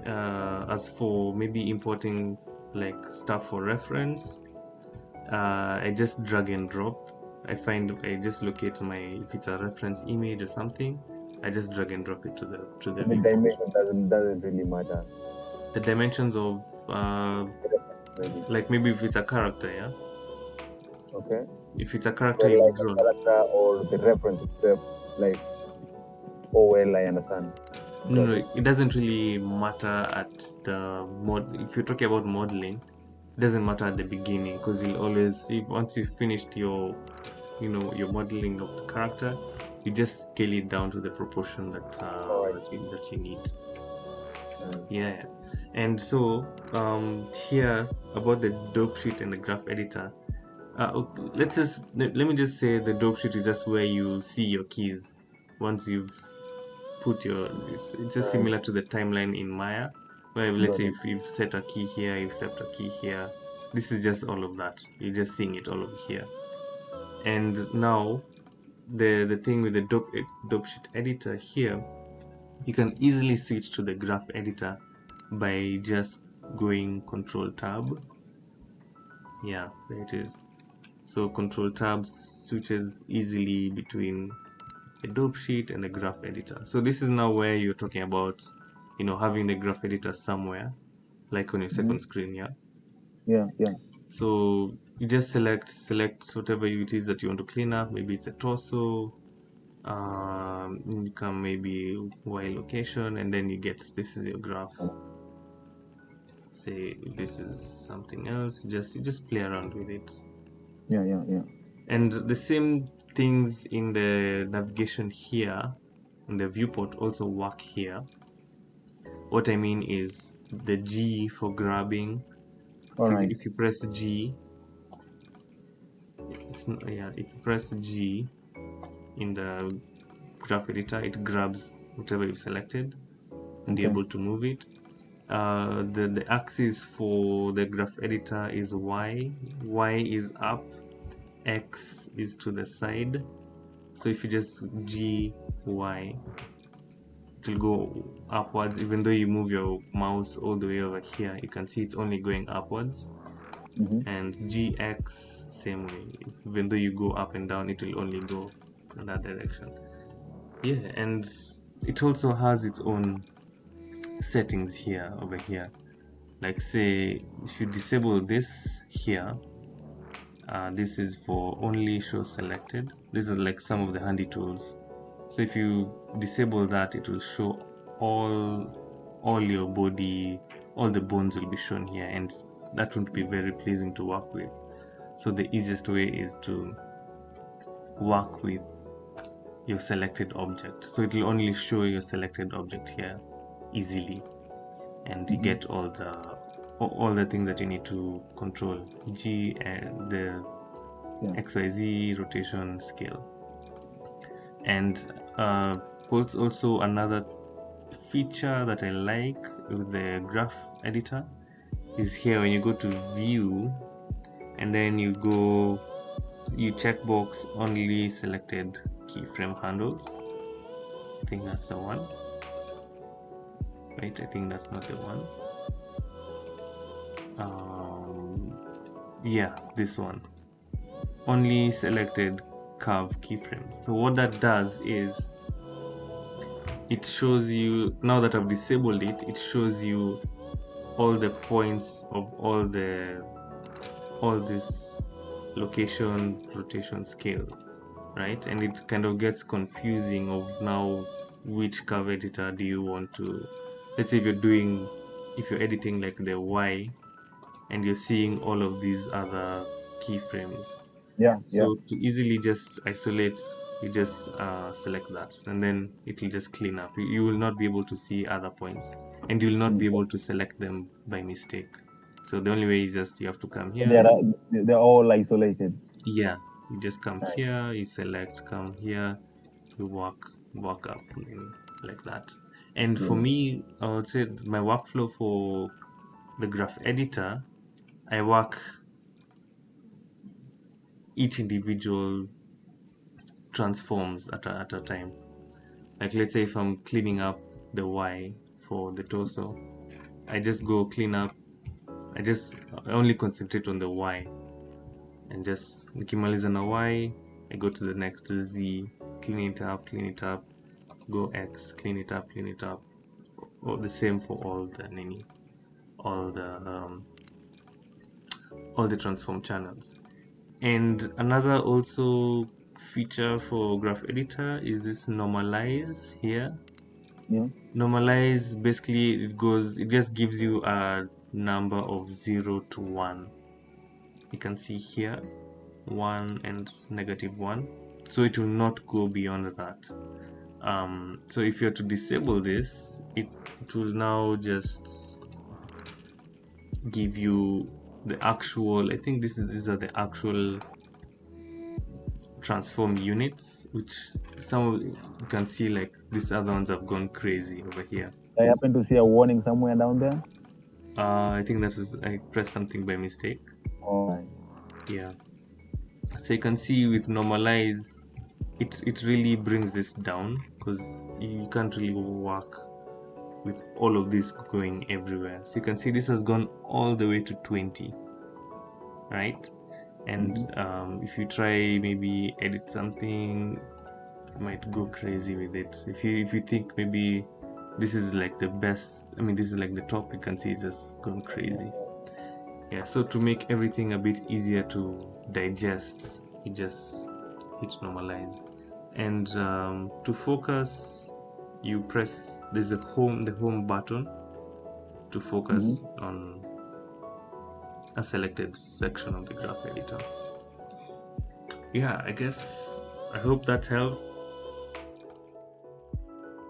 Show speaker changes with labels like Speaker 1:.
Speaker 1: As for maybe importing like stuff for reference, I just drag and drop. I just locate my, if it's a reference image or something, I just drag and drop it to the
Speaker 2: And the
Speaker 1: viewport.
Speaker 2: dimension doesn't really matter.
Speaker 1: The dimensions of
Speaker 2: Maybe.
Speaker 1: like maybe if it's a character, yeah.
Speaker 2: Okay.
Speaker 1: If it's a character
Speaker 2: Well,
Speaker 1: you've
Speaker 2: like a
Speaker 1: drawn,
Speaker 2: character or the reference itself, like, oh well, I understand.
Speaker 1: no,
Speaker 2: Got
Speaker 1: no,
Speaker 2: it.
Speaker 1: it doesn't really matter at the mod. If you're talking about modeling, it doesn't matter at the beginning because you'll always, if once you've finished your, your modeling of the character, you just scale it down to the proportion
Speaker 2: All right.
Speaker 1: that you need.
Speaker 2: Mm.
Speaker 1: Yeah, and so here about the dope sheet and the graph editor. Let me just say the dope sheet is just where you see your keys once you've put your. It's just
Speaker 2: Mm.
Speaker 1: similar to the timeline in Maya, where let's
Speaker 2: Got
Speaker 1: say
Speaker 2: it.
Speaker 1: if you've set a key here, you've set a key here. This is just all of that. You're just seeing it all over here. And now the thing with the dope sheet editor here, you can easily switch to the graph editor by just going Control Tab. Yeah, there it is. So Control Tab switches easily between the dope sheet and the graph editor. So this is now where you're talking about, having the graph editor somewhere, like on your
Speaker 2: Hmm.
Speaker 1: second screen, yeah.
Speaker 2: Yeah, yeah.
Speaker 1: So you just select whatever it is that you want to clean up. Maybe it's a torso. You can maybe Y location, and then you get, this is your graph. Say if this is something else, you just play around with it.
Speaker 2: Yeah, yeah, yeah.
Speaker 1: And the same things in the navigation here, in the viewport, also work here. What I mean is the G for grabbing.
Speaker 2: All right.
Speaker 1: If you press G, it's not, yeah. If you press G in the graph editor, it grabs whatever you've selected, and you're
Speaker 2: Okay.
Speaker 1: able to move it. The axis for the graph editor is Y. Y is up. X is to the side. So if you just G Y, it will go upwards. Even though you move your mouse all the way over here, you can see it's only going upwards.
Speaker 2: Mm-hmm.
Speaker 1: And GX, same way. Even though you go up and down, it will only go in that direction. Yeah, and it also has its own settings here, over here. Like say, if you disable this here, this is for only show selected. These are like some of the handy tools. So if you disable that, it will show all your body, all the bones will be shown here, and that won't be very pleasing to work with. So the easiest way is to work with your selected object. So it will only show your selected object here easily, and you
Speaker 2: Mm-hmm.
Speaker 1: get all the things that you need to control. G and the
Speaker 2: Yeah.
Speaker 1: XYZ rotation scale. And also another feature that I like with the graph editor is here when you go to view and then you checkbox only selected keyframe handles. I think that's the one. Right, I think that's not the one. Yeah, this one. Only selected curve keyframes. So what that does is it shows you, now that I've disabled it, it shows you all the points of all this location rotation scale, right? And it kind of gets confusing of now which curve editor do you want to, let's say if you're editing like the Y and you're seeing all of these other keyframes.
Speaker 2: Yeah, yeah.
Speaker 1: So to easily just isolate, you just select that, and then it will just clean up. You will not be able to see other points, and you will not
Speaker 2: Mm.
Speaker 1: be able to select them by mistake. So the only way is just you have to come
Speaker 2: They're
Speaker 1: here.
Speaker 2: they're all isolated.
Speaker 1: Yeah, you just come
Speaker 2: Right.
Speaker 1: here, you select, come here, you walk up, like that. And for
Speaker 2: Yeah.
Speaker 1: me, I would say my workflow for the graph editor, I work each individual transforms at a time. Like let's say if I'm cleaning up the Y for the torso, I just go clean up. I only concentrate on the Y, and just nikimaliza na Y, I go to the next Z, clean it up, go X, clean it up, or the same for all the all the transform channels. And another also feature for graph editor is this normalize here.
Speaker 2: Yeah.
Speaker 1: Normalize, basically it just gives you a number of 0 to 1. You can see here 1 and -1, so it will not go beyond that. So if you are to disable this, it will now just give you the actual, I think these are the actual transform units, which you can see, like these other ones have gone crazy over here.
Speaker 2: I happen to see a warning somewhere down there.
Speaker 1: I think I pressed something by mistake.
Speaker 2: Oh.
Speaker 1: Yeah, so you can see with normalize, it really brings this down, because you can't really work with all of this going everywhere. So you can see this has gone all the way to 20, right? And if you try maybe edit something, you might go crazy with it. If you think maybe this is like the best, I mean, this is like the top, you can see it's just gone crazy. Yeah, so to make everything a bit easier to digest, you just hit normalize. And to focus, you press, there's the home button to focus on a selected section of the graph editor. Yeah, I hope that helps.